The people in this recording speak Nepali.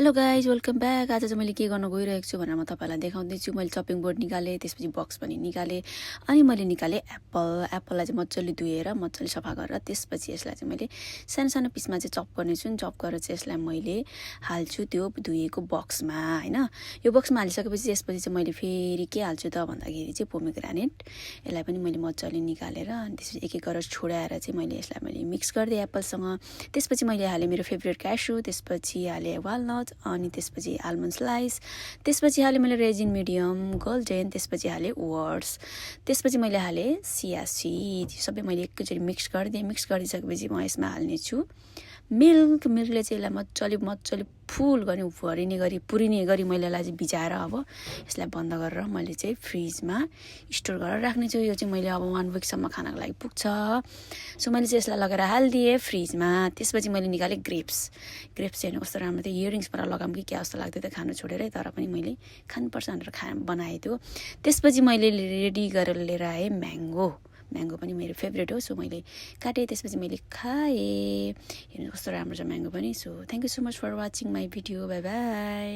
Hello guys welcome back. आज चाहिँ मैले के गर्न गइरहेको छु भनेर म तपाईँलाई देखाउँदैछु। मैले चपिङ बोर्ड निकालेँ, त्यसपछि बक्स पनि निकालेँ अनि मैले निकालेँ एप्पललाई चाहिँ मजाले धुएर मजाले सफा गरेर त्यसपछि यसलाई चाहिँ मैले सानो सानो पिसमा चाहिँ चप गर्नेछु। चप गरेर चाहिँ यसलाई मैले हाल्छु त्यो धुएको बक्समा होइन। यो बक्समा हालिसकेपछि त्यसपछि चाहिँ मैले फेरि के हाल्छु त भन्दाखेरि चाहिँ पोमिग्रानेट, यसलाई पनि मैले मजाले निकालेर अनि त्यसपछि एक एक गरेर छोडाएर चाहिँ मैले मिक्स गरिदिएँ एप्पलसँग। त्यसपछि मैले हालेँ मेरो फेभरेट क्यासु, त्यसपछि हालेँ वालनट अनि त्यसपछि आलमन्ड स्लाइस, त्यसपछि हालेँ मैले रेजिन मिडियम गोल्डन, त्यसपछि हालेँ ओट्स, त्यसपछि मैले हालेँ सिया सिड। सबै मैले एकैचोटि मिक्स गरिदिएँ। मिक्स गरिसकेपछि म यसमा हाल्नेछु मिल्कले चाहिँ यसलाई मजाले फुल गर्ने भरिने गरी पुरिने गरी मैले यसलाई चाहिँ भिजाएर अब यसलाई बन्द गरेर मैले चाहिँ फ्रिजमा स्टोर गरेर राख्नेछु। यो चाहिँ मैले अब 1 विकसम्म खानको लागि पुग्छ। सो मैले चाहिँ यसलाई लगेर हालिदिएँ फ्रिजमा। त्यसपछि मैले निकालेँ ग्रेप्स चाहिँ कस्तो राम्रो थियो। इयरिङ्सबाट लगाऊँ कि क्या जस्तो लाग्दै थियो खानु छोडेरै, तर पनि मैले खानुपर्छ भनेर बनाएँ त्यो। त्यसपछि मैले रेडी गरेर लिएर आएँ म्याङ्गो पनि मेरो फेभरेट हो। सो मैले काटेँ, त्यसपछि मैले खाएँ। हेर्नु कस्तो राम्रो छ म्याङ्गो पनि। So thank you so much for watching my video. Bye by.